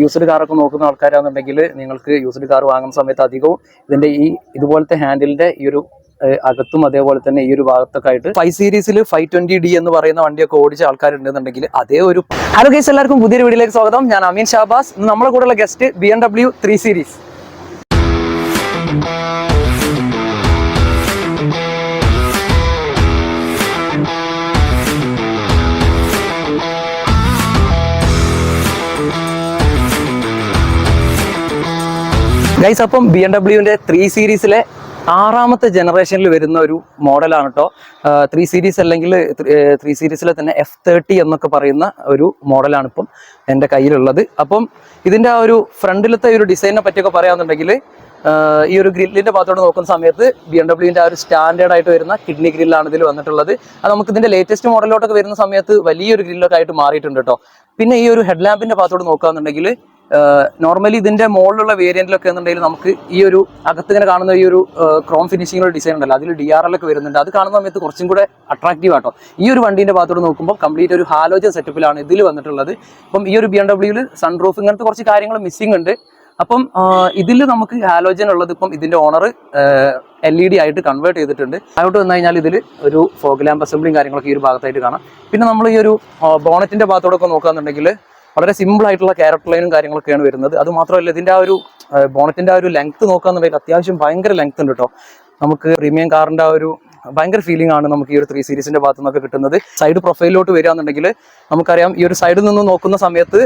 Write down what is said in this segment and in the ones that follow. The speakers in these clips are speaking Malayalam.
യൂസ്ഡ് കാറൊക്കെ നോക്കുന്ന ആൾക്കാരാണെന്നുണ്ടെങ്കിൽ നിങ്ങൾക്ക് യൂസ്ഡ് കാർ വാങ്ങുന്ന സമയത്ത് അധികവും ഇതിന്റെ ഇതുപോലത്തെ ഹാൻഡിലിന്റെ ഈ ഒരു അകത്തും അതേപോലെ തന്നെ ഈ ഒരു ഭാഗത്തൊക്കെ ആയിട്ട് 5 സീരീസിൽ 520D എന്ന് പറയുന്ന വണ്ടിയൊക്കെ ഓടിച്ച ആൾക്കാരുണ്ടെന്നുണ്ടെങ്കിൽ അതേ ഒരു ഹലോ ഗൈസ്, എല്ലാവർക്കും പുതിയൊരു വീഡിയോയിലേക്ക് സ്വാഗതം. ഞാൻ അമീൻ ഷാബാസ്. നമ്മുടെ കൂടെയുള്ള ഗസ്റ്റ് BMW 3 സീരീസ്. ഗൈസ്, അപ്പം BMW 3 സീരീസിലെ 6ാമത്തെ ജനറേഷനിൽ വരുന്ന ഒരു മോഡലാണ് കേട്ടോ 3 സീരീസ്, അല്ലെങ്കിൽ 3 സീരീസിലെ തന്നെ F30 എന്നൊക്കെ പറയുന്ന ഒരു മോഡലാണ് ഇപ്പം എൻ്റെ കയ്യിലുള്ളത്. അപ്പം ഇതിൻ്റെ ആ ഒരു ഫ്രണ്ടിലത്തെ ഒരു ഡിസൈനെ പറ്റിയൊക്കെ പറയാമെന്നുണ്ടെങ്കിൽ ഈ ഒരു ഗ്രില്ലിൻ്റെ ഭാഗത്തോട് നോക്കുന്ന സമയത്ത് BMW ആ ഒരു സ്റ്റാൻഡേർഡ് ആയിട്ട് വരുന്ന കിഡ്നി ഗ്രില്ലാണ് ഇതിൽ വന്നിട്ടുള്ളത്. അത് നമുക്ക് ഇതിൻ്റെ ലേറ്റസ്റ്റ് മോഡലിലോട്ടൊക്കെ വരുന്ന സമയത്ത് വലിയൊരു ഗ്രില്ലൊക്കെ ആയിട്ട് മാറിയിട്ടുണ്ട് കേട്ടോ. പിന്നെ ഈ ഒരു ഹെഡ് ലാമ്പിൻ്റെ ഭാഗത്തോട് നോക്കുകയാണെന്നുണ്ടെങ്കിൽ നോർമലി ഇതിന്റെ മുകളിലുള്ള വേരിയന്റിലൊക്കെ എന്നുണ്ടെങ്കിൽ നമുക്ക് ഈ ഒരു അകത്തിങ്ങനെ കാണുന്ന ഈ ഒരു ക്രോം ഫിനിഷിംഗുള്ള ഡിസൈൻ ഉണ്ടല്ലോ, അതിൽ DRL ഒക്കെ വരുന്നുണ്ട്. അത് കാണുന്ന സമയത്ത് കുറച്ചും കൂടെ അട്രാക്റ്റീവ് ആട്ടോ. ഈ ഒരു വണ്ടീന്റെ ഭാഗത്തോട് നോക്കുമ്പോൾ കംപ്ലീറ്റ് ഒരു ഹാലോജൻ സെറ്റപ്പിലാണ് ഇതിൽ വന്നിട്ടുള്ളത്. അപ്പം ഈ ഒരു BMW സൺറൂഫ് ഇങ്ങനത്തെ കുറച്ച് കാര്യങ്ങൾ മിസ്സിംഗ് ഉണ്ട്. അപ്പം ഇതിൽ നമുക്ക് ഹാലോജൻ ഉള്ളത് ഇപ്പം ഇതിന്റെ ഓണർ LED ആയിട്ട് കൺവേർട്ട് ചെയ്തിട്ടുണ്ട്. അതോട്ട് വന്നു കഴിഞ്ഞാൽ ഇതിൽ ഒരു ഫോഗ് ലാമ്പ് അസംബ്ലിയും കാര്യങ്ങളൊക്കെ ഈ ഒരു ഭാഗത്തായിട്ട് കാണാം. പിന്നെ നമ്മൾ ഈ ഒരു ബോണറ്റിന്റെ ഭാഗത്തോടൊക്കെ നോക്കുകയാണെന്നുണ്ടെങ്കിൽ വളരെ സിമ്പിൾ ആയിട്ടുള്ള ക്യാരക്ടർ ലൈനും കാര്യങ്ങളൊക്കെയാണ് വരുന്നത്. അത് മാത്രമല്ല, ഇതിന്റെ ആ ഒരു ബോണറ്റിന്റെ ആ ഒരു ലെങ്ത് നോക്കുകയാണെന്നുണ്ടെങ്കിൽ അത്യാവശ്യം ഭയങ്കര ലെങ്ത് ഉണ്ട് കേട്ടോ. നമുക്ക് പ്രീമിയം കാറിന്റെ ആ ഒരു ഭയങ്കര ഫീലിംഗ് ആണ് നമുക്ക് ഈ ഒരു 3 സീരീസിന്റെ ഭാഗത്തു നിന്നൊക്കെ കിട്ടുന്നത്. സൈഡ് പ്രൊഫൈലിലോട്ട് വരികയാണെന്നുണ്ടെങ്കിൽ നമുക്കറിയാം, ഈ ഒരു സൈഡിൽ നിന്ന് നോക്കുന്ന സമയത്ത്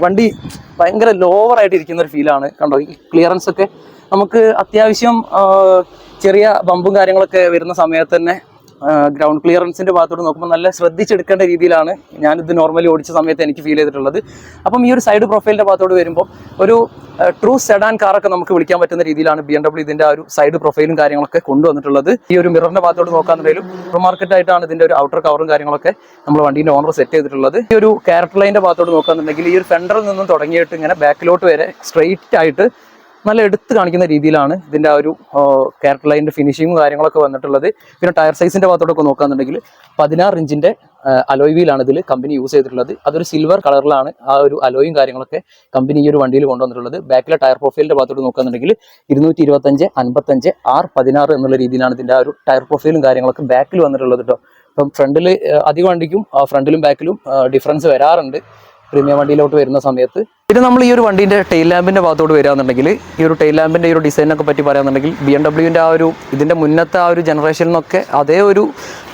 വണ്ടി ഭയങ്കര ലോവർ ആയിട്ട് ഇരിക്കുന്ന ഒരു ഫീലാണ്. കണ്ടോ, ഈ ക്ലിയറൻസ് ഒക്കെ നമുക്ക് അത്യാവശ്യം ചെറിയ ബമ്പും കാര്യങ്ങളൊക്കെ വരുന്ന സമയത്ത് തന്നെ ഗ്രൗണ്ട് ക്ലിയറൻസിന്റെ ഭാഗത്തോട് നോക്കുമ്പോൾ നല്ല ശ്രദ്ധിച്ചെടുക്കേണ്ട രീതിയിലാണ് ഞാനിത് നോർമലി ഓടിച്ച സമയത്ത് എനിക്ക് ഫീൽ ചെയ്തിട്ടുള്ളത്. അപ്പം ഈ ഒരു സൈഡ് പ്രൊഫൈലിന്റെ ഭാഗത്തോട് വരുമ്പോൾ ഒരു ട്രൂ സെഡാൻ കാറൊക്കെ നമുക്ക് വിളിക്കാൻ പറ്റുന്ന രീതിയിലാണ് BMW ഇതിന്റെ ആ ഒരു സൈഡ് പ്രൊഫൈലും കാര്യങ്ങളൊക്കെ കൊണ്ടുവന്നിട്ടുള്ളത്. ഈ ഒരു മിററിന്റെ ഭാഗത്തോട് നോക്കാന്നുണ്ടെങ്കിലും സൂപ്പർ മാർക്കറ്റ് ആയിട്ടാണ് ഇതിന്റെ ഒരു ഔട്ടർ കവറും കാര്യങ്ങളൊക്കെ നമ്മൾ വണ്ടീന്റെ ഓണർ സെറ്റ് ചെയ്തിട്ടുള്ളത്. ഈ ഒരു ക്യാരക്ടർ ലൈനിന്റെ ഭാഗത്തോട് നോക്കാന്നുണ്ടെങ്കിൽ ഈ ഒരു ഫെൻഡറിൽ നിന്നും തുടങ്ങിയിട്ട് ഇങ്ങനെ ബാക്കിലോട്ട് വരെ സ്ട്രെയിറ്റ് ആയിട്ട് നല്ല എടുത്ത് കാണിക്കുന്ന രീതിയിലാണ് ഇതിന്റെ ആ ഒരു ക്യാരക്ടർ ലൈനിന്റെ ഫിനിഷിങ്ങും കാര്യങ്ങളൊക്കെ വന്നിട്ടുള്ളത്. പിന്നെ ടയർ സൈസിന്റെ ഭാഗത്തോടൊക്കെ നോക്കുകയാണെന്നുണ്ടെങ്കിൽ 16 ഇഞ്ചിന്റെ അലോയ് വീലാണ് ഇതിൽ കമ്പനി യൂസ് ചെയ്തിട്ടുള്ളത്. അതൊരു സിൽവർ കളറിലാണ് ആ ഒരു അലോയും കാര്യങ്ങളൊക്കെ കമ്പനി ഈ ഒരു വണ്ടിയിൽ കൊണ്ടുവന്നിട്ടുള്ളത്. ബാക്കിലെ ടയർ പ്രൊഫൈലിന്റെ ഭാഗത്തോട് നോക്കുകയാണെന്നുണ്ടെങ്കിൽ 225, 55, R16 എന്നുള്ള രീതിയിലാണ് ഇതിന്റെ ആ ഒരു ടയർ പ്രൊഫൈലും കാര്യങ്ങളൊക്കെ ബാക്കിൽ വന്നിട്ടുള്ളത് കേട്ടോ. ഇപ്പം ഫ്രണ്ടിൽ അധികം വണ്ടിക്കും ഫ്രണ്ടിലും ബാക്കിലും ഡിഫറൻസ് വരാറുണ്ട് പ്രീമിയം വണ്ടിയിലോട്ട് വരുന്ന സമയത്ത്. പിന്നെ നമ്മൾ ഈ ഒരു വണ്ടീൻ്റെ ടെയിൽ ലാമ്പിൻ്റെ ഭാഗത്തോട് വരികയാണെന്നുണ്ടെങ്കിൽ ഈ ഒരു ടെയിൽ ലാമ്പിൻ്റെ ഈ ഒരു ഡിസൈനൊക്കെ പറ്റി പറയുകയാണെന്നുണ്ടെങ്കിൽ BMW ആ ഒരു ഇതിൻ്റെ മുന്നത്തെ ആ ഒരു ജനറേഷനിൽ നിന്നൊക്കെ അതേ ഒരു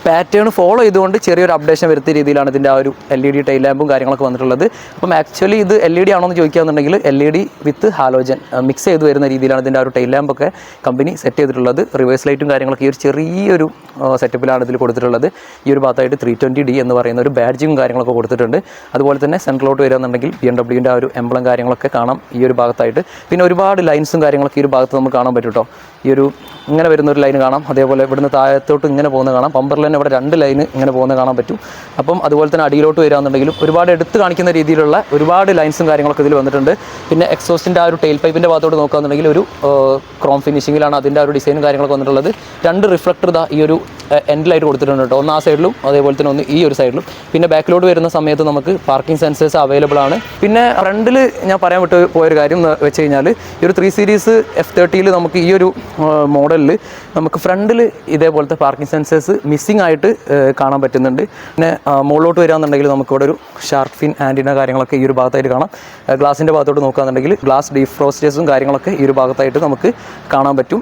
പാറ്റേൺ ഫോളോ ചെയ്തുകൊണ്ട് ചെറിയൊരു അപ്ഡേഷൻ വരുത്തിയ രീതിയിലാണ് ഇതിൻ്റെ ആ ഒരു LED ടെയിൽ ലാമ്പും കാര്യങ്ങളൊക്കെ വന്നിട്ടുള്ളത്. അപ്പം ആക്ച്വലി ഇത് LED ആണോ എന്ന് ചോദിക്കുകയാണെന്നുണ്ടെങ്കിൽ LED വിത്ത് ഹാലോജൻ മിക്സ് ചെയ്ത് വരുന്ന രീതിയിലാണ് ഇതിൻ്റെ ആ ഒരു ടെയിൽ ലാമ്പൊക്കെ കമ്പനി സെറ്റ് ചെയ്തിട്ടുള്ളത്. റിവേഴ്സ് ലൈറ്റും കാര്യങ്ങളൊക്കെ ഈ ഒരു ചെറിയൊരു സെറ്റപ്പിലാണ് ഇതിൽ കൊടുത്തിട്ടുള്ളത്. ഈ ഒരു ഭാഗത്തായിട്ട് 320D എന്ന് പറയുന്ന ഒരു ബാഡ്ജിങ്ങും കാര്യങ്ങളൊക്കെ കൊടുത്തിട്ടുണ്ട്. അതുപോലെ തന്നെ സെൻട്രലോട്ട് വരികയാണെന്നുണ്ടെങ്കിൽ BMW ആ ഒരു എംബ്ലം കാര്യങ്ങളൊക്കെ കാണാം ഈ ഒരു ഭാഗത്തായിട്ട്. പിന്നെ ഒരുപാട് ലൈൻസും കാര്യങ്ങളൊക്കെ ഈ ഒരു ഭാഗത്ത് നമുക്ക് കാണാൻ പറ്റും കേട്ടോ. ഈ ഒരു ഇങ്ങനെ വരുന്ന ഒരു ലൈൻ കാണാം. അതേപോലെ ഇവിടുന്ന് താഴത്തോട്ട് ഇങ്ങനെ പോകുന്ന കാണാം. പമ്പറിൽ തന്നെ ഇവിടെ 2 ലൈന് ഇങ്ങനെ പോകുന്ന കാണാൻ പറ്റും. അപ്പം അതുപോലെ തന്നെ അടിയിലോട്ട് വരികയാണെന്നുണ്ടെങ്കിലും ഒരുപാട് എടുത്ത് കാണിക്കുന്ന രീതിയിലുള്ള ഒരുപാട് ലൈൻസും കാര്യങ്ങളൊക്കെ ഇതിൽ വന്നിട്ടുണ്ട്. പിന്നെ എക്സോസ്റ്റിൻ്റെ ആ ഒരു ടെയിൽ പൈപ്പിൻ്റെ ഭാഗത്തോട്ട് നോക്കുകയാണെന്നുണ്ടെങ്കിൽ ഒരു ക്രോം ഫിനിഷിങ്ങിലാണ് അതിൻ്റെ ആ ഒരു ഡിസൈനും കാര്യങ്ങളൊക്കെ വന്നിട്ടുള്ളത്. 2 റിഫ്ലക്ടർ ഈ ഒരു എൻഡിലായിട്ട് കൊടുത്തിട്ടുണ്ട് കേട്ടോ. ഒന്ന് ആ സൈഡിലും അതേപോലെ തന്നെ ഒന്ന് ഈ ഒരു സൈഡിലും. പിന്നെ ബാക്കിലോട്ട് വരുന്ന സമയത്ത് നമുക്ക് പാർക്കിംഗ് സെൻസേഴ്സ് അവൈലബിൾ ആണ്. പിന്നെ ഫ്രണ്ടിൽ ഞാൻ പറയാൻ വിട്ട് പോയൊരു കാര്യം എന്ന് വെച്ച് കഴിഞ്ഞാൽ ഈ ഒരു 3 സീരീസ് F30 നമുക്ക് ഈ ഒരു മോഡലിൽ നമുക്ക് ഫ്രണ്ടിൽ ഇതേപോലത്തെ പാർക്കിംഗ് സെൻസേഴ്സ് മിസ്സിംഗ് ആയിട്ട് കാണാൻ പറ്റുന്നുണ്ട്. പിന്നെ മുകളിലോട്ട് വരികയാണെന്നുണ്ടെങ്കിൽ നമുക്കിവിടെ ഒരു ഷാർക്ക് ഫിൻ ആൻറ്റിന കാര്യങ്ങളൊക്കെ ഈ ഒരു ഭാഗത്തായിട്ട് കാണാം. ഗ്ലാസിൻ്റെ ഭാഗത്തോട്ട് നോക്കുകയാണെന്നുണ്ടെങ്കിൽ ഗ്ലാസ് ഡീഫ്രോസ്റ്റേഴ്സും കാര്യങ്ങളൊക്കെ ഈ ഒരു ഭാഗത്തായിട്ട് നമുക്ക് കാണാൻ പറ്റും.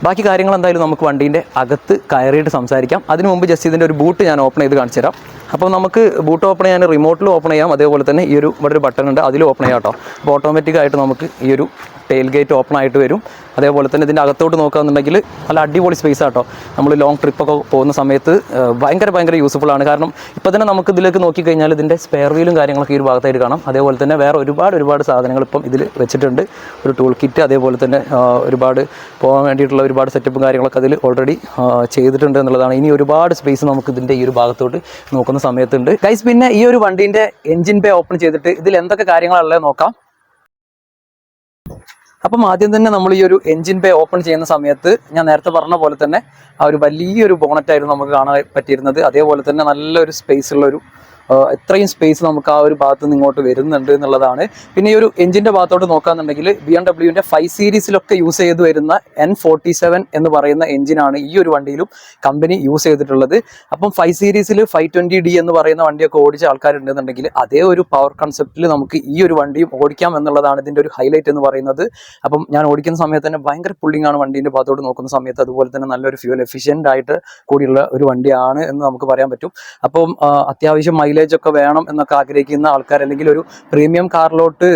ബാക്കി കാര്യങ്ങൾ എന്തായാലും നമുക്ക് വണ്ടീൻ്റെ അകത്ത് കയറിയിട്ട് സംസാരിക്കാം. അതിന് മുമ്പ് ജസ്റ്റ് ഇതിൻ്റെ ഒരു ബൂട്ട് ഞാൻ ഓപ്പൺ ചെയ്ത് കാണിച്ചു തരാം. അപ്പോൾ നമുക്ക് ബൂട്ട് ഓപ്പൺ ചെയ്യാൻ റിമോട്ടിൽ ഓപ്പൺ ചെയ്യാം. അതേപോലെ തന്നെ ഈ ഒരു ഇവിടെ ഒരു ബട്ടൺ ഉണ്ട്, അതിൽ ഓപ്പൺ ചെയ്യാം കേട്ടോ. അപ്പോൾ ഓട്ടോമാറ്റിക്കായിട്ട് നമുക്ക് ഈ ഒരു ടെയിൽ ഗേറ്റ് ഓപ്പൺ ആയിട്ട് വരും. അതേപോലെ തന്നെ ഇതിൻ്റെ അകത്തോട്ട് നോക്കുകയാണെന്നുണ്ടെങ്കിൽ നല്ല അടിപൊളി സ്പേസ് ആട്ടോ. നമ്മൾ ലോങ് ട്രിപ്പൊക്കെ പോകുന്ന സമയത്ത് ഭയങ്കര യൂസ്ഫുൾ ആണ്. കാരണം ഇപ്പോൾ തന്നെ നമുക്ക് ഇതിലേക്ക് നോക്കിക്കഴിഞ്ഞാൽ ഇതിൻ്റെ സ്പെയർ വീലും കാര്യങ്ങളൊക്കെ ഈ ഒരു ഭാഗത്തായിട്ട് കാണാം. അതേപോലെ തന്നെ വേറെ ഒരുപാട് സാധനങ്ങൾ ഇപ്പം ഇതിൽ വെച്ചിട്ടുണ്ട്. ഒരു ടൂൾ കിറ്റ്, അതേപോലെ തന്നെ ഒരുപാട് പോകാൻ വേണ്ടിയിട്ടുള്ള ഒരുപാട് സെറ്റപ്പും കാര്യങ്ങളൊക്കെ അതിൽ ഓൾറെഡി ചെയ്തിട്ടുണ്ട് എന്നുള്ളതാണ്. ഇനി ഒരുപാട് സ്പേസ് നമുക്ക് ഇതിൻ്റെ ഈ ഒരു ഭാഗത്തോട്ട് നോക്കുന്ന സമയത്തുണ്ട് ഗൈസ്. പിന്നെ ഈ ഒരു വണ്ടീൻ്റെ എൻജിൻ ബേ ഓപ്പൺ ചെയ്തിട്ട് ഇതിൽ എന്തൊക്കെ കാര്യങ്ങളുള്ളത് നോക്കാം. അപ്പം ആദ്യം തന്നെ നമ്മൾ ഈ ഒരു എൻജിൻ ബേ ഓപ്പൺ ചെയ്യുന്ന സമയത്ത് ഞാൻ നേരത്തെ പറഞ്ഞ പോലെ തന്നെ ആ ഒരു വലിയൊരു ബോണറ്റായിരുന്നു നമുക്ക് കാണാൻ പറ്റിയിരുന്നത്. അതേപോലെ തന്നെ നല്ലൊരു സ്പേസ് ഉള്ളൊരു ഇത്രയും സ്പേസ് നമുക്ക് ആ ഒരു ഭാഗത്ത് നിന്ന് ഇങ്ങോട്ട് വരുന്നുണ്ട് എന്നുള്ളതാണ്. പിന്നെ ഈ ഒരു എഞ്ചിന്റെ ഭാഗത്തോട്ട് നോക്കുകയാണെന്നുണ്ടെങ്കിൽ BMW 5 സീരീസിലൊക്കെ യൂസ് ചെയ്ത് വരുന്ന N47 എന്ന് പറയുന്ന എഞ്ചിനാണ് ഈ ഒരു വണ്ടിയിലും കമ്പനി യൂസ് ചെയ്തിട്ടുള്ളത്. അപ്പം 5 സീരീസിൽ 520D എന്ന് പറയുന്ന വണ്ടിയൊക്കെ ഓടിച്ച ആൾക്കാരുണ്ടെന്നുണ്ടെങ്കിൽ അതേ ഒരു പവർ കൺസെപ്റ്റിൽ നമുക്ക് ഈ ഒരു വണ്ടിയും ഓടിക്കാം എന്നുള്ളതാണ് ഇതിന്റെ ഒരു ഹൈലൈറ്റ് എന്ന് പറയുന്നത്. അപ്പം ഞാൻ ഓടിക്കുന്ന സമയത്ത് തന്നെ ഭയങ്കര പുള്ളിങ് ആണ് വണ്ടീന്റെ ഭാഗത്തോട്ട് നോക്കുന്ന സമയത്ത്. അതുപോലെ തന്നെ നല്ലൊരു ഫ്യൂൽ എഫിഷ്യന്റ് ആയിട്ട് കൂടിയുള്ള ഒരു വണ്ടിയാണ് എന്ന് നമുക്ക് പറയാൻ പറ്റും. അപ്പം അത്യാവശ്യം മൈലേജ് ഒക്കെ വേണം എന്നൊക്കെ ആഗ്രഹിക്കുന്ന ആൾക്കാർ, അല്ലെങ്കിൽ ഒരു പ്രീമിയം കാറിലോട്ട്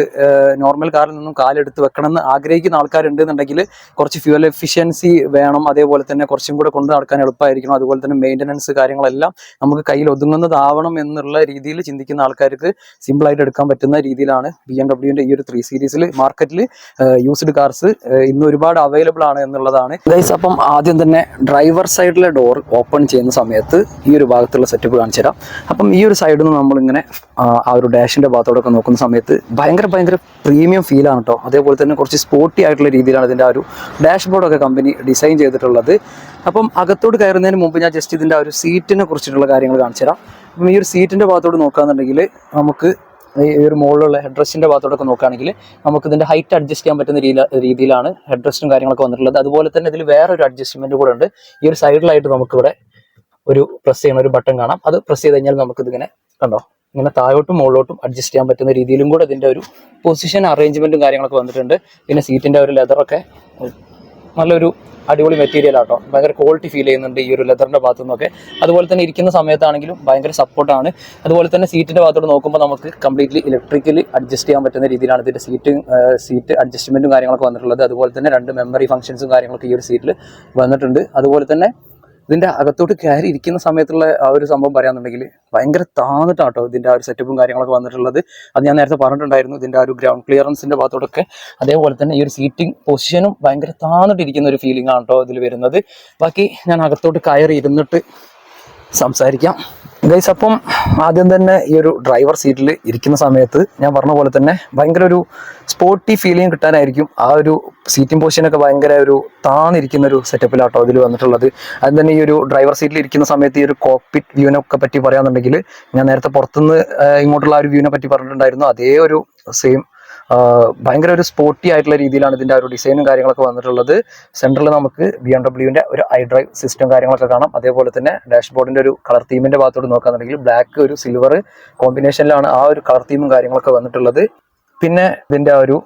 നോർമൽ കാറിൽ നിന്നും കാലെടുത്ത് വെക്കണം എന്ന് ആഗ്രഹിക്കുന്ന ആൾക്കാരുണ്ടെന്നുണ്ടെങ്കിൽ കുറച്ച് ഫ്യൂൽ എഫിഷ്യൻസി വേണം, അതേപോലെ തന്നെ കുറച്ചും കൂടെ കൊണ്ട് നടക്കാൻ എളുപ്പമായിരിക്കണം, അതുപോലെ തന്നെ മെയിൻ്റനൻസ് കാര്യങ്ങളെല്ലാം നമുക്ക് കയ്യിൽ ഒതുങ്ങുന്നതാവണം എന്നുള്ള രീതിയിൽ ചിന്തിക്കുന്ന ആൾക്കാർക്ക് സിമ്പിൾ ആയിട്ട് എടുക്കാൻ പറ്റുന്ന രീതിയിലാണ് BMW ഈ ഒരു 3 സീരീസിൽ മാർക്കറ്റിൽ യൂസ്ഡ് കാർസ് ഇന്ന് ഒരുപാട് അവൈലബിൾ ആണ് എന്നുള്ളതാണ് ഗൈസ്. അപ്പം ആദ്യം തന്നെ ഡ്രൈവർ സൈഡിലെ ഡോർ ഓപ്പൺ ചെയ്യുന്ന സമയത്ത് ഈ ഒരു ഭാഗത്തുള്ള സെറ്റപ്പ് കാണിച്ചു തരാം. അപ്പം ഈ ഒരു സൈഡിൽ നിന്ന് നമ്മളിങ്ങനെ ആ ഒരു ഡാഷിന്റെ ഭാഗത്തോടൊക്കെ നോക്കുന്ന സമയത്ത് ഭയങ്കര പ്രീമിയം ഫീലാണ് കേട്ടോ. അതേപോലെ തന്നെ കുറച്ച് സ്പോർട്ടി ആയിട്ടുള്ള രീതിയിലാണ് ഇതിൻ്റെ ആ ഒരു ഡാഷ് ബോർഡൊക്കെ കമ്പനി ഡിസൈൻ ചെയ്തിട്ടുള്ളത്. അപ്പം അകത്തോട്ട് കയറുന്നതിന് മുമ്പ് ഞാൻ ജസ്റ്റ് ഇതിൻ്റെ ആ ഒരു സീറ്റിനെ കുറിച്ചിട്ടുള്ള കാര്യങ്ങൾ കാണിച്ചു തരാം. അപ്പം ഈ ഒരു സീറ്റിൻ്റെ ഭാഗത്തോട്ട് നോക്കുകയാണെന്നുണ്ടെങ്കിൽ നമുക്ക് ഈ ഒരു മുകളിലുള്ള ഹെഡ് റെസ്റ്റിൻ്റെ ഭാഗത്തോടൊക്കെ നോക്കുകയാണെങ്കിൽ നമുക്ക് ഇതിൻ്റെ ഹൈറ്റ് അഡ്ജസ്റ്റ് ചെയ്യാൻ പറ്റുന്ന രീതിയിലാണ് ഹെഡ് റെസ്റ്റും കാര്യങ്ങളൊക്കെ വന്നിട്ടുള്ളത്. അതുപോലെ തന്നെ ഇതിൽ വേറൊരു അഡ്ജസ്റ്റ്മെൻറ്റ് കൂടെ ഉണ്ട്. ഈ ഒരു സൈഡിലായിട്ട് നമുക്കിവിടെ ഒരു പ്രസ് ചെയ്യുന്ന ഒരു ബട്ടൺ കാണാം. അത് പ്രസ് ചെയ്ത് കഴിഞ്ഞാൽ നമുക്കിതിങ്ങനെ കണ്ടോ ഇങ്ങനെ താഴോട്ടും മുകളിലോട്ടും അഡ്ജസ്റ്റ് ചെയ്യാൻ പറ്റുന്ന രീതിയിലും കൂടെ ഇതിൻ്റെ ഒരു പൊസിഷൻ അറേഞ്ച്മെൻറ്റും കാര്യങ്ങളൊക്കെ വന്നിട്ടുണ്ട്. പിന്നെ സീറ്റിൻ്റെ ഒരു ലെതറൊക്കെ നല്ലൊരു അടിപൊളി മെറ്റീരിയൽ ആട്ടോ, ഭയങ്കര ക്വാളിറ്റി ഫീൽ ചെയ്യുന്നുണ്ട് ഈ ഒരു ലെതറിൻ്റെ ഭാഗത്തു നിന്നൊക്കെ. അതുപോലെ തന്നെ ഇരിക്കുന്ന സമയത്താണെങ്കിലും ഭയങ്കര സപ്പോർട്ടാണ്. അതുപോലെ തന്നെ സീറ്റിൻ്റെ ഭാഗത്തോട്ട് നോക്കുമ്പോൾ നമുക്ക് കംപ്ലീറ്റ്ലി ഇലക്ട്രിക്കലി അഡ്ജസ്റ്റ് ചെയ്യാൻ പറ്റുന്ന രീതിയിലാണ് ഇതിൻ്റെ സീറ്റ് അഡ്ജസ്റ്റ്മെൻറ്റും കാര്യങ്ങളൊക്കെ വന്നിട്ടുള്ളത്. അതുപോലെ തന്നെ 2 മെമ്മറി ഫംഗ്ഷൻസും കാര്യങ്ങളൊക്കെ ഈ ഒരു സീറ്റിൽ വന്നിട്ടുണ്ട്. അതുപോലെ തന്നെ ഇതിൻ്റെ അകത്തോട്ട് കയറി ഇരിക്കുന്ന സമയത്തുള്ള ആ ഒരു സംഭവം പറയാന്നുണ്ടെങ്കിൽ ഭയങ്കര താന്നിട്ടാട്ടോ ഇതിൻ്റെ ആ ഒരു സെറ്റപ്പും കാര്യങ്ങളൊക്കെ വന്നിട്ടുള്ളത്. അത് ഞാൻ നേരത്തെ പറഞ്ഞിട്ടുണ്ടായിരുന്നു. ഇതിൻ്റെ ആ ഒരു ഗ്രൗണ്ട് ക്ലിയറൻസിൻ്റെ ഭാഗത്തോടൊക്കെ അതേപോലെ തന്നെ ഈ ഒരു സീറ്റിംഗ് പൊസിഷനും ഭയങ്കര താന്നിട്ടിരിക്കുന്ന ഒരു ഫീലിംഗ് ആണ് കേട്ടോ ഇതിൽ വരുന്നത്. ബാക്കി ഞാൻ അകത്തോട്ട് കയറി ഇരുന്നിട്ട് സംസാരിക്കാം ഗൈസ്. അപ്പം ആദ്യം തന്നെ ഈ ഒരു ഡ്രൈവർ സീറ്റിൽ ഇരിക്കുന്ന സമയത്ത് ഞാൻ പറഞ്ഞ പോലെ തന്നെ ഭയങ്കര ഒരു സ്പോർട്ടി ഫീലിംഗ് കിട്ടാനായിരിക്കും ആ ഒരു സീറ്റിംഗ് പൊസിഷനൊക്കെ ഭയങ്കര ഒരു താന്നിരിക്കുന്ന ഒരു സെറ്റപ്പിലാട്ടോ ഇതിൽ വന്നിട്ടുള്ളത്. അത് തന്നെ ഈ ഒരു ഡ്രൈവർ സീറ്റിൽ ഇരിക്കുന്ന സമയത്ത് ഈ ഒരു കോക്പിറ്റ് വ്യൂവിനൊക്കെ പറ്റി പറയാന്നുണ്ടെങ്കിൽ ഞാൻ നേരത്തെ പുറത്തുനിന്ന് ഇങ്ങോട്ടുള്ള ആ ഒരു വ്യൂവിനെ പറ്റി പറഞ്ഞിട്ടുണ്ടായിരുന്നു. അതേ ഒരു സെയിം ഭയങ്കര ഒരു സ്പോർട്ടി ആയിട്ടുള്ള രീതിയിലാണ് ഇതിൻ്റെ ആ ഒരു ഡിസൈനും കാര്യങ്ങളൊക്കെ വന്നിട്ടുള്ളത്. സെൻട്രലിൽ നമുക്ക് BMW ഒരു iDrive സിസ്റ്റം കാര്യങ്ങളൊക്കെ കാണാം. അതേപോലെ തന്നെ ഡാഷ്ബോർഡിൻ്റെ ഒരു കളർ തീമിൻ്റെ ഭാഗത്തോട്ട് നോക്കുകയാണെന്നുണ്ടെങ്കിൽ ബ്ലാക്ക് ഒരു സിൽവർ കോമ്പിനേഷനിലാണ് ആ ഒരു കളർ തീമും കാര്യങ്ങളൊക്കെ വന്നിട്ടുള്ളത്. പിന്നെ ഇതിൻ്റെ ആ ഒരു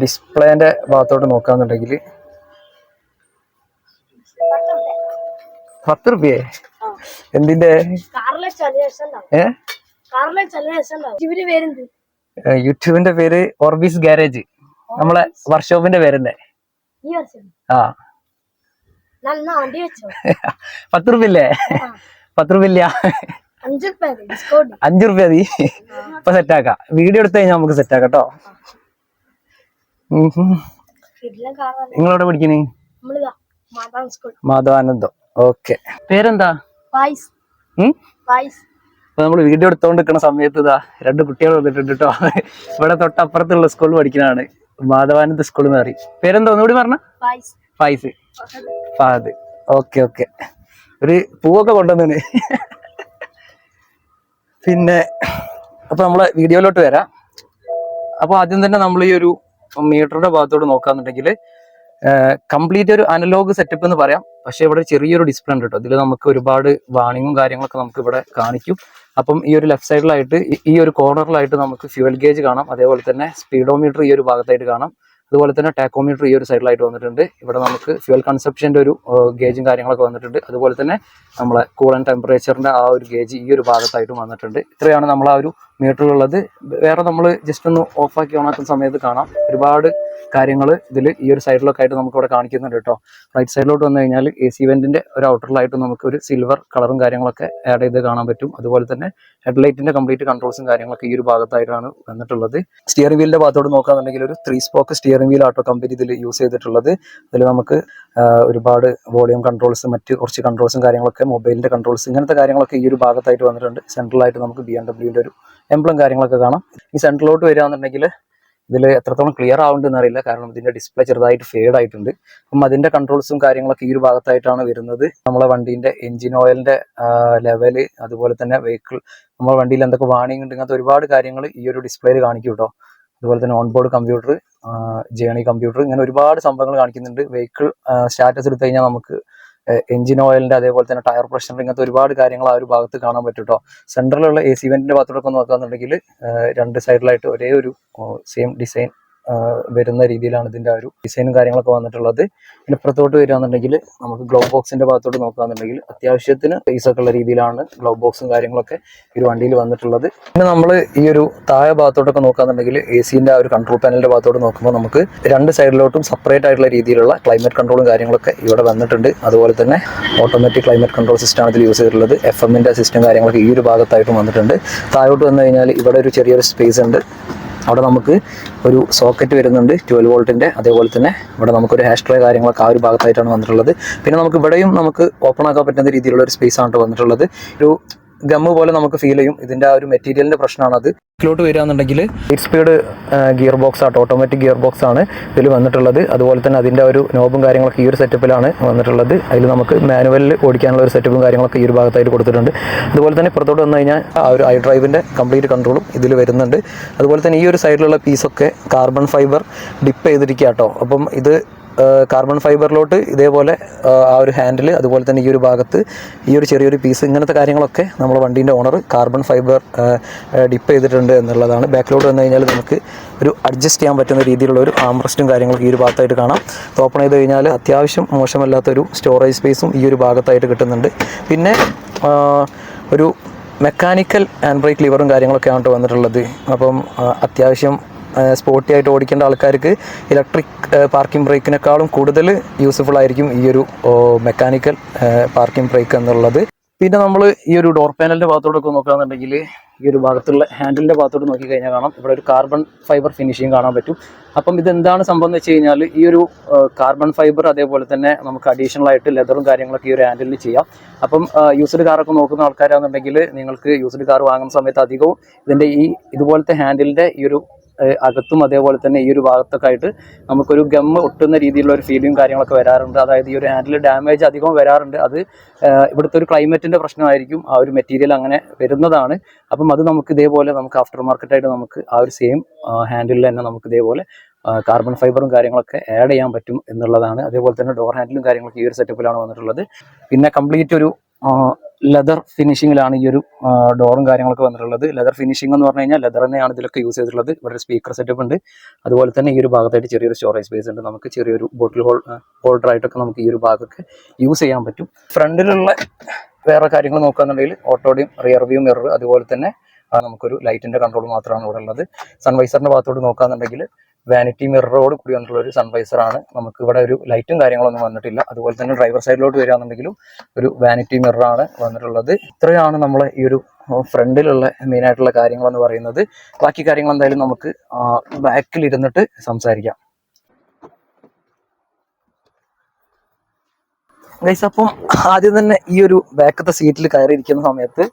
ഡിസ്പ്ലേൻ്റെ ഭാഗത്തോട്ട് നോക്കുകയാണെന്നുണ്ടെങ്കിൽ 10 രൂപയെ എന്തിൻ്റെ യൂട്യൂബിന്റെ പേര് ഓർബിസ് ഗാരേജ്, നമ്മളെ വർക്ക്ഷോപ്പിന്റെ പേരെന്നെ. ആ 10 രൂപയില്ലേ? 10 രൂപയില്ല, 5 രൂപ മതി. ഇപ്പൊ സെറ്റാക്കാം, വീഡിയോ എടുത്തു കഴിഞ്ഞാൽ നമുക്ക് സെറ്റാക്കാം കേട്ടോ. നിങ്ങളെവിടെ പഠിക്കണേ? മാധവാനന്ദം. ഓക്കെ, പേരെന്താ? അപ്പൊ നമ്മൾ വീഡിയോ എടുത്തോണ്ടിരിക്കുന്ന സമയത്ത് ഇതാ 2 കുട്ടികൾ വന്നിട്ടുണ്ട് കേട്ടോ. ഇവിടെ തൊട്ടപ്പുറത്തുള്ള സ്കൂളിൽ പഠിക്കുന്നതാണ്, മാധവാനന്ദ സ്കൂൾ എന്ന് പറയും. പേരെന്താ ഒന്നുകൂടി പറഞ്ഞ? ഫൈസ്. ഫഹദ്. Okay okay. ഒരു പൂവൊക്കെ കൊണ്ടുവന്നു. പിന്നെ അപ്പൊ നമ്മളെ വീഡിയോയിലോട്ട് വരാം. അപ്പൊ ആദ്യം തന്നെ നമ്മൾ ഈ ഒരു മീറ്ററുടെ ഭാഗത്തോട്ട് നോക്കാന്നുണ്ടെങ്കിൽ കംപ്ലീറ്റ് ഒരു അനലോഗ് സെറ്റപ്പ് എന്ന് പറയാം. പക്ഷെ ഇവിടെ ചെറിയൊരു ഡിസ്പ്ലേ ഉണ്ട് കേട്ടോ. ഇതിൽ നമുക്ക് ഒരുപാട് വാണിങ്ങും കാര്യങ്ങളൊക്കെ നമുക്ക് ഇവിടെ കാണിക്കും. അപ്പം ഈ ഒരു ലെഫ്റ്റ് സൈഡിലായിട്ട് ഈ ഒരു കോർണറിലായിട്ട് നമുക്ക് ഫ്യൂവൽ ഗേജ് കാണാം. അതേപോലെ തന്നെ സ്പീഡോമീറ്റർ ഈ ഒരു ഭാഗത്തായിട്ട് കാണാം. അതുപോലെ തന്നെ ടാക്കോമീറ്റർ ഈ ഒരു സൈഡിലായിട്ട് വന്നിട്ടുണ്ട്. ഇവിടെ നമുക്ക് ഫ്യൂവൽ കൺസപ്ഷൻ്റെ ഒരു ഗേജും കാര്യങ്ങളൊക്കെ വന്നിട്ടുണ്ട്. അതുപോലെ തന്നെ നമ്മളെ കൂൾ ആൻഡ് ടെമ്പറേച്ചറിൻ്റെ ആ ഒരു ഗേജ് ഈ ഒരു ഭാഗത്തായിട്ടും വന്നിട്ടുണ്ട്. ഇത്രയാണ് നമ്മൾ ആ ഒരു മീറ്ററുള്ളത്. വേറെ നമ്മൾ ജസ്റ്റ് ഒന്ന് ഓഫാക്കി ഓണാക്കുന്ന സമയത്ത് കാണാം ഒരുപാട് കാര്യങ്ങൾ ഇതിൽ ഈ ഒരു സൈഡിലൊക്കെ ആയിട്ട് നമുക്ക് ഇവിടെ കാണിക്കുന്നുണ്ട് കേട്ടോ. റൈറ്റ് സൈഡിലോട്ട് വന്നു കഴിഞ്ഞാൽ AC വെന്റിന്റെ ഒരു ഔട്ടറിലായിട്ട് നമുക്ക് ഒരു സിൽവർ കളറും കാര്യങ്ങളൊക്കെ ആഡ് ചെയ്ത് കാണാൻ പറ്റും. അതുപോലെ തന്നെ ഹെഡ്ലൈറ്റിന്റെ കംപ്ലീറ്റ് കൺട്രോൾസും കാര്യങ്ങളൊക്കെ ഈ ഒരു ഭാഗത്തായിട്ടാണ് വന്നിട്ടുള്ളത്. സ്റ്റിയറിംഗ് വീലിന്റെ ഭാഗത്തോട് നോക്കുകയാണെന്നുണ്ടെങ്കിൽ ഒരു 3 സ്പോക്ക് സ്റ്റിയറിംഗ് വീൽ ആട്ടോ കമ്പനി ഇതിൽ യൂസ് ചെയ്തിട്ടുള്ളത്. ഇതിൽ നമുക്ക് ഒരുപാട് വോളിയം കൺട്രോൾസ്, മറ്റ് കുറച്ച് കൺട്രോൾസും കാര്യങ്ങളൊക്കെ, മൊബൈലിന്റെ കൺട്രോൾസ്, ഇങ്ങനത്തെ കാര്യങ്ങളൊക്കെ ഈ ഒരു ഭാഗത്തായിട്ട് വന്നിട്ടുണ്ട്. സെൻട്രലായിട്ട് നമുക്ക് BMW ഒരു എംബ്ലം കാര്യങ്ങളൊക്കെ കാണാം. ഈ സെൻട്രലോട്ട് വരികയാണെന്നുണ്ടെങ്കിൽ ഇതിൽ എത്രത്തോളം ക്ലിയർ ആവുന്നുണ്ടെന്ന് അറിയില്ല, കാരണം ഇതിന്റെ ഡിസ്പ്ലേ ചെറുതായിട്ട് ഫേഡ് ആയിട്ടുണ്ട്. അപ്പം അതിന്റെ കൺട്രോൾസും കാര്യങ്ങളൊക്കെ ഈ ഒരു ഭാഗത്തായിട്ടാണ് വരുന്നത്. നമ്മളെ വണ്ടീന്റെ എഞ്ചിൻ ഓയിലിന്റെ ലെവല്, അതുപോലെ തന്നെ വെഹിക്കിൾ, നമ്മുടെ വണ്ടിയിൽ എന്തൊക്കെ വാണിംഗ് ഉണ്ട്, ഇങ്ങനത്തെ ഒരുപാട് കാര്യങ്ങൾ ഈ ഒരു ഡിസ്പ്ലേയിൽ കാണിക്കും കേട്ടോ. അതുപോലെ തന്നെ ഓൺബോർഡ് കമ്പ്യൂട്ടർ, ജേണി കമ്പ്യൂട്ടർ, ഇങ്ങനെ ഒരുപാട് സംഭവങ്ങൾ കാണിക്കുന്നുണ്ട്. വെഹിക്കിൾ സ്റ്റാറ്റസ് എടുത്തു കഴിഞ്ഞാൽ നമുക്ക് എഞ്ചിൻ ഓയിലിന്റെ, അതേപോലെ തന്നെ ടയർ പ്രഷർ, ഇങ്ങനത്തെ ഒരുപാട് കാര്യങ്ങൾ ആ ഒരു ഭാഗത്ത് കാണാൻ പറ്റും കേട്ടോ. സെൻട്രലുള്ള AC വെന്റിന്റെ ഭാഗത്തോടൊക്കെ നോക്കുകയാണെന്നുണ്ടെങ്കിൽ രണ്ട് സൈഡിലായിട്ട് ഒരേ ഒരു സെയിം ഡിസൈൻ വരുന്ന രീതിയിലാണ് ഇതിന്റെ ആ ഒരു ഡിസൈനും കാര്യങ്ങളൊക്കെ വന്നിട്ടുള്ളത്. പിന്നെ ഇപ്പുറത്തോട്ട് വരികയാണെന്നുണ്ടെങ്കിൽ നമുക്ക് ഗ്ലൗ ബോക്സിന്റെ ഭാഗത്തോട്ട് നോക്കുകയാണെന്നുണ്ടെങ്കിൽ അത്യാവശ്യത്തിന് സ്പേസൊക്കെ ഉള്ള രീതിയിലാണ് ഗ്ലൗ ബോക്സും കാര്യങ്ങളൊക്കെ ഈ ഒരു വണ്ടിയിൽ വന്നിട്ടുള്ളത്. പിന്നെ നമ്മൾ ഈ ഒരു താഴെ ഭാഗത്തോട്ടൊക്കെ നോക്കുകയാണെന്നുണ്ടെങ്കിൽ ACന്റെ ആ ഒരു കൺട്രോൾ പാനലിന്റെ ഭാഗത്തോട്ട് നോക്കുമ്പോൾ നമുക്ക് രണ്ട് സൈഡിലോട്ടും സെപ്പറേറ്റ് ആയിട്ടുള്ള രീതിയിലുള്ള ക്ലൈമറ്റ് കൺട്രോളും കാര്യങ്ങളൊക്കെ ഇവിടെ വന്നിട്ടുണ്ട്. അതുപോലെ തന്നെ ഓട്ടോമാറ്റിക് ക്ലൈമറ്റ് കൺട്രോൾ സിസ്റ്റം ആണ് ഇതിൽ യൂസ് ചെയ്തിട്ടുള്ളത്. FM-ന്റെ സിസ്റ്റം കാര്യങ്ങളൊക്കെ ഈ ഒരു ഭാഗത്തായിട്ടും വന്നിട്ടുണ്ട്. താഴോട്ട് വന്നു കഴിഞ്ഞാൽ ഇവിടെ ഒരു ചെറിയൊരു സ്പേസ് ഉണ്ട്. അവിടെ നമുക്ക് ഒരു സോക്കറ്റ് വരുന്നുണ്ട് 12 വോൾട്ടിൻ്റെ. അതേപോലെ തന്നെ ഇവിടെ നമുക്കൊരു ഹാഷ് ട്രേ കാര്യങ്ങളൊക്കെ ആ ഒരു ഭാഗത്തായിട്ടാണ് വന്നിട്ടുള്ളത്. പിന്നെ നമുക്ക് ഇവിടെയും നമുക്ക് ഓപ്പൺ ആക്കാൻ പറ്റുന്ന രീതിയിലുള്ള ഒരു സ്പേസ് ആണ് വന്നിട്ടുള്ളത്. ഒരു ഗമ്മ് പോലെ നമുക്ക് ഫീൽ ചെയ്യും. ഇതിൻ്റെ ആ ഒരു മെറ്റീരിയലിൻ്റെ പ്രശ്നമാണത്. ഇതിലോട്ട് വരികയാണെന്നുണ്ടെങ്കിൽ 8 സ്പീഡ് ഗിയർ ബോക്സ് ആട്ടോ, ഓട്ടോമാറ്റിക് ഗിയർ ബോക്സ് ആണ് ഇതിൽ വന്നിട്ടുള്ളത്. അതുപോലെ തന്നെ അതിൻ്റെ ഒരു നോബും കാര്യങ്ങളൊക്കെ ഈ ഒരു സെറ്റപ്പിലാണ് വന്നിട്ടുള്ളത്. അതിൽ നമുക്ക് മാനുവലിൽ ഓടിക്കാനുള്ള ഒരു സെറ്റപ്പും കാര്യങ്ങളൊക്കെ ഈ ഒരു ഭാഗത്തായിട്ട് കൊടുത്തിട്ടുണ്ട്. അതുപോലെ തന്നെ പുറത്തോട്ട് വന്നു കഴിഞ്ഞാൽ ആ ഒരു iDriveന്റെ കംപ്ലീറ്റ് കൺട്രോളും ഇതിൽ വരുന്നുണ്ട്. അതുപോലെ തന്നെ ഈ ഒരു സൈഡിലുള്ള പീസൊക്കെ കാർബൺ ഫൈബർ ഡിപ്പ് ചെയ്തിരിക്കുക കേട്ടോ. അപ്പം ഇത് കാർബൺ ഫൈബറിലോട്ട് ഇതേപോലെ ആ ഒരു ഹാൻഡിൽ, അതുപോലെ തന്നെ ഈ ഒരു ഭാഗത്ത് ഈ ഒരു ചെറിയൊരു പീസ്, ഇങ്ങനത്തെ കാര്യങ്ങളൊക്കെ നമ്മുടെ വണ്ടീൻ്റെ ഓണർ കാർബൺ ഫൈബർ ഡിപ്പ് ചെയ്തിട്ടുണ്ട് എന്നുള്ളതാണ്. ബാക്കിലോട്ട് വന്നു കഴിഞ്ഞാൽ നമുക്ക് ഒരു അഡ്ജസ്റ്റ് ചെയ്യാൻ പറ്റുന്ന രീതിയിലുള്ള ഒരു ആംറസ്റ്റും കാര്യങ്ങളൊക്കെ ഈ ഒരു ഭാഗത്തായിട്ട് കാണാം. ഓപ്പൺ ചെയ്ത് കഴിഞ്ഞാൽ അത്യാവശ്യം മോശമല്ലാത്തൊരു സ്റ്റോറേജ് സ്പേസും ഈ ഒരു ഭാഗത്തായിട്ട് കിട്ടുന്നുണ്ട്. പിന്നെ ഒരു മെക്കാനിക്കൽ ഹാൻഡ് ബ്രേക്ക് ലിവറും കാര്യങ്ങളൊക്കെയാണ് വന്നിട്ടുള്ളത്. അപ്പം അത്യാവശ്യം സ്പോർട്ടി ആയിട്ട് ഓടിക്കേണ്ട ആൾക്കാർക്ക് ഇലക്ട്രിക് പാർക്കിംഗ് ബ്രേക്കിനേക്കാളും കൂടുതൽ യൂസ്ഫുൾ ആയിരിക്കും ഈ ഒരു മെക്കാനിക്കൽ പാർക്കിംഗ് ബ്രേക്ക് എന്നുള്ളത്. പിന്നെ നമ്മൾ ഈ ഒരു ഡോർ പാനലിൻ്റെ ഭാഗത്തോടൊക്കെ നോക്കുകയാണെന്നുണ്ടെങ്കിൽ ഈ ഒരു ഭാഗത്തുള്ള ഹാൻഡിലിൻ്റെ ഭാഗത്തോട്ട് നോക്കിക്കഴിഞ്ഞാൽ കാണാം ഇവിടെ ഒരു കാർബൺ ഫൈബർ ഫിനിഷിങ് കാണാൻ പറ്റും. അപ്പം ഇതെന്താണ് സംഭവം എന്ന് വെച്ച് കഴിഞ്ഞാൽ ഈ ഒരു കാർബൺ ഫൈബർ, അതേപോലെ തന്നെ നമുക്ക് അഡീഷണൽ ആയിട്ട് ലെതറും കാര്യങ്ങളൊക്കെ ഈ ഒരു ഹാൻഡിലിൽ ചെയ്യാം. അപ്പം യൂസ്ഡ് കാറൊക്കെ നോക്കുന്ന ആൾക്കാരാണെന്നുണ്ടെങ്കിൽ നിങ്ങൾക്ക് യൂസ്ഡ് കാർ വാങ്ങുന്ന സമയത്ത് അധികവും ഇതിൻ്റെ ഇതുപോലത്തെ ഹാൻഡിലിൻ്റെ ഈ ഒരു അകത്തും അതേപോലെ തന്നെ ഈ ഒരു ഭാഗത്തൊക്കെ ആയിട്ട് നമുക്കൊരു ഗമ്മ് ഒട്ടുന്ന രീതിയിലുള്ള ഒരു ഫീലിംഗ് കാര്യങ്ങളൊക്കെ വരാറുണ്ട്. അതായത് ഈ ഒരു ഹാൻഡിൽ ഡാമേജ് അധികം വരാറുണ്ട്. അത് ഇവിടുത്തെ ഒരു ക്ലൈമറ്റിൻ്റെ പ്രശ്നമായിരിക്കും, ആ ഒരു മെറ്റീരിയൽ അങ്ങനെ വരുന്നതാണ്. അപ്പം അത് നമുക്ക് ഇതേപോലെ നമുക്ക് ആഫ്റ്റർ മാർക്കറ്റായിട്ട് നമുക്ക് ആ ഒരു സെയിം ഹാൻഡിലിൽ തന്നെ നമുക്ക് ഇതേപോലെ കാർബൺ ഫൈബറും കാര്യങ്ങളൊക്കെ ആഡ് ചെയ്യാൻ പറ്റും എന്നുള്ളതാണ്. അതേപോലെ തന്നെ ഡോർ ഹാൻഡിലും കാര്യങ്ങളൊക്കെ ഈ ഒരു സെറ്റപ്പിലാണ് വന്നിട്ടുള്ളത്. പിന്നെ കംപ്ലീറ്റ് ഒരു ലെതർ ഫിനിഷിങ്ങിലാണ് ഈ ഒരു ഡോറും കാര്യങ്ങളൊക്കെ വന്നിട്ടുള്ളത്. ലെതർ ഫിനിഷിംഗ് എന്ന് പറഞ്ഞു കഴിഞ്ഞാൽ ലെതർ തന്നെയാണ് ഇതിലൊക്കെ യൂസ് ചെയ്തിട്ടുള്ളത്. ഇവിടെ ഒരു സ്പീക്കർ സെറ്റപ്പ് ഉണ്ട്. അതുപോലെ തന്നെ ഈ ഒരു ഭാഗത്തായിട്ട് ചെറിയൊരു സ്റ്റോറേജ് സ്പേസ് ഉണ്ട്. നമുക്ക് ചെറിയൊരു ബോട്ടിൽ ഹോൾഡറായിട്ടൊക്കെ നമുക്ക് ഈ ഒരു ഭാഗമൊക്കെ യൂസ് ചെയ്യാൻ പറ്റും. ഫ്രണ്ടിലുള്ള വേറെ കാര്യങ്ങൾ നോക്കുകയാണെന്നുണ്ടെങ്കിൽ ഓട്ടോഡിയം, റിയർ വ്യൂ മിറർ, അതുപോലെ തന്നെ നമുക്കൊരു ലൈറ്റിന്റെ കൺട്രോൾ മാത്രമാണ് ഇവിടെ ഉള്ളത്. സൺവൈസറിന്റെ ഭാഗത്തോട്ട് നോക്കുകയാണെന്നുണ്ടെങ്കിൽ വാനിറ്റി മിററോട് കൂടി വന്നിട്ടുള്ള ഒരു സൺവൈസർ ആണ്. നമുക്ക് ഇവിടെ ഒരു ലൈറ്റും കാര്യങ്ങളൊന്നും വന്നിട്ടില്ല. അതുപോലെ തന്നെ ഡ്രൈവർ സൈഡിലോട്ട് വരികയാണെന്നുണ്ടെങ്കിലും ഒരു വാനിറ്റി മിററാണ് വന്നിട്ടുള്ളത്. ഇത്രയാണ് നമ്മൾ ഈ ഒരു ഫ്രണ്ടിലുള്ള മെയിൻ ആയിട്ടുള്ള കാര്യങ്ങൾ എന്ന് പറയുന്നത്. ബാക്കി കാര്യങ്ങൾ എന്തായാലും നമുക്ക് ബാക്കിൽ ഇരുന്നിട്ട് സംസാരിക്കാം. ഗൈസ്, അപ്പം ആദ്യം തന്നെ ഈ ഒരു ബാക്കത്തെ സീറ്റിൽ കയറിയിരിക്കുന്ന സമയത്ത്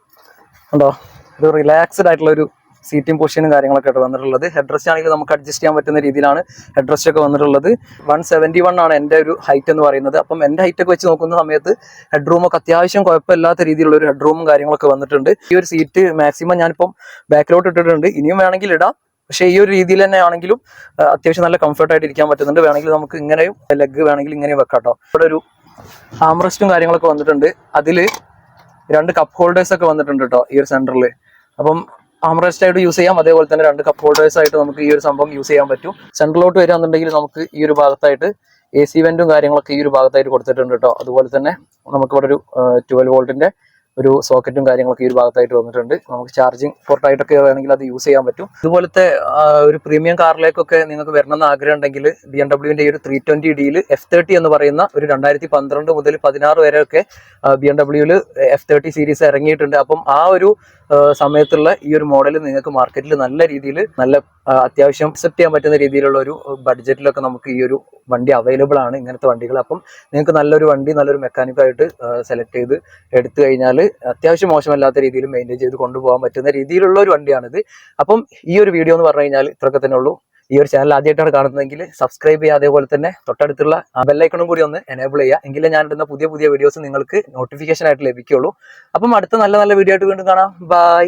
ഉണ്ടോ ഒരു റിലാക്സ്ഡ് ആയിട്ടുള്ള ഒരു സീറ്റിംഗ് പൊസിഷനും കാര്യങ്ങളൊക്കെ ആയിട്ട് വന്നിട്ടുള്ളത്. ഹെഡ് റെസ്റ്റ് ആണെങ്കിൽ നമുക്ക് അഡ്ജസ്റ്റ് ചെയ്യാൻ പറ്റുന്ന രീതിയിലാണ് ഹെഡ് റെസ്റ്റ് ഒക്കെ വന്നിട്ടുള്ളത്. 171 ആണ് എൻ്റെ ഒരു ഹൈറ്റ് എന്ന് പറയുന്നത്. അപ്പം എൻ്റെ ഹൈറ്റ് ഒക്കെ വെച്ച് നോക്കുന്ന സമയത്ത് ഹെഡ് റൂമൊക്കെ അത്യാവശ്യം കുഴപ്പമില്ലാത്ത രീതിയിലുള്ള ഒരു ഹെഡ് റൂമും കാര്യങ്ങളൊക്കെ വന്നിട്ടുണ്ട്. ഈ ഒരു സീറ്റ് മാക്സിമം ഞാനിപ്പം ബാക്കിലോട്ട് ഇട്ടിട്ടുണ്ട്. ഇനിയും വേണമെങ്കിൽ ഇടാം, പക്ഷേ ഈ ഒരു രീതിയിൽ തന്നെ ആണെങ്കിലും അത്യാവശ്യം നല്ല കംഫർട്ടായിട്ട് ഇരിക്കാൻ പറ്റുന്നുണ്ട്. വേണമെങ്കിൽ നമുക്ക് ഇങ്ങനെയും ലെഗ് വേണമെങ്കിൽ ഇങ്ങനെയും വെക്കാം കേട്ടോ. ഇവിടെ ഒരു ആംറെസ്റ്റും കാര്യങ്ങളൊക്കെ വന്നിട്ടുണ്ട്. അതിൽ 2 കപ്പ് ഹോൾഡേഴ്സ് ഒക്കെ വന്നിട്ടുണ്ട് കേട്ടോ ഈ ഒരു സെന്ററിൽ. അപ്പം ആംറെസ്റ്റ് ആയിട്ട് യൂസ് ചെയ്യാം, അതേപോലെ തന്നെ 2 കപ്പ് ഹോൾഡേഴ്സ് ആയിട്ട് നമുക്ക് ഈ ഒരു സംഭവം യൂസ് ചെയ്യാൻ പറ്റും. സെൻട്രലോട്ട് വരികയാണെന്നുണ്ടെങ്കിൽ നമുക്ക് ഈ ഒരു ഭാഗത്തായിട്ട് AC വെന്റും കാര്യങ്ങളൊക്കെ ഈ ഒരു ഭാഗത്തായിട്ട് കൊടുത്തിട്ടുണ്ട് കേട്ടോ. അതുപോലെ തന്നെ നമുക്കിവിടെ ഒരു 12 വോൾട്ടിന്റെ ഒരു സോക്കറ്റും കാര്യങ്ങളൊക്കെ ഈ ഒരു ഭാഗത്തായിട്ട് വന്നിട്ടുണ്ട്. നമുക്ക് ചാർജിങ് പോർട്ടായിട്ടൊക്കെ വേണമെങ്കിൽ അത് യൂസ് ചെയ്യാൻ പറ്റും. ഇതുപോലത്തെ ഒരു പ്രീമിയം കാറിലേക്കൊക്കെ നിങ്ങൾക്ക് വരണമെന്ന് ആഗ്രഹം ഉണ്ടെങ്കിൽ BMW-ന്റെ ഈ ഒരു 320Dയിൽ F30 എന്ന് പറയുന്ന ഒരു 2012 മുതൽ 16 വരെയൊക്കെ BMW-ൽ F30 സീരീസ് ഇറങ്ങിയിട്ടുണ്ട്. അപ്പം ആ ഒരു സമയത്തുള്ള ഈ ഒരു മോഡൽ നിങ്ങൾക്ക് മാർക്കറ്റിൽ നല്ല രീതിയിൽ നല്ല അത്യാവശ്യം അക്സെപ്റ്റ് ചെയ്യാൻ പറ്റുന്ന രീതിയിലുള്ള ഒരു ബഡ്ജറ്റിലൊക്കെ നമുക്ക് ഈ ഒരു വണ്ടി അവൈലബിൾ ആണ്, ഇങ്ങനത്തെ വണ്ടികൾ. അപ്പം നിങ്ങൾക്ക് നല്ലൊരു വണ്ടി നല്ലൊരു മെക്കാനിക്കായിട്ട് സെലക്ട് ചെയ്ത് എടുത്തു കഴിഞ്ഞാൽ അത്യാവശ്യം മോശമല്ലാത്ത രീതിയിൽ മെയിൻറ്റെയിൻ ചെയ്ത് കൊണ്ടുപോകാൻ പറ്റുന്ന രീതിയിലുള്ള ഒരു വണ്ടിയാണിത്. അപ്പം ഈ ഒരു വീഡിയോ എന്ന് പറഞ്ഞു കഴിഞ്ഞാൽ ഇത്രയൊക്കെ തന്നെ ഉള്ളൂ. ഈ ഒരു ചാനൽ ആദ്യമായിട്ടാണ് കാണുന്നതെങ്കിൽ സബ്സ്ക്രൈബ് ചെയ്യുക, അതേപോലെ തന്നെ തൊട്ടടുത്തുള്ള ബെല്ലൈക്കണും കൂടി ഒന്ന് എനേബിൾ ചെയ്യുക. എങ്കിലേ ഞാൻ ഇടുന്ന പുതിയ പുതിയ വീഡിയോസ് നിങ്ങൾക്ക് നോട്ടിഫിക്കേഷൻ ആയിട്ട് ലഭിക്കുള്ളൂ. അപ്പം അടുത്ത നല്ല നല്ല വീഡിയോ ആയിട്ട് വീണ്ടും കാണാം. ബൈ.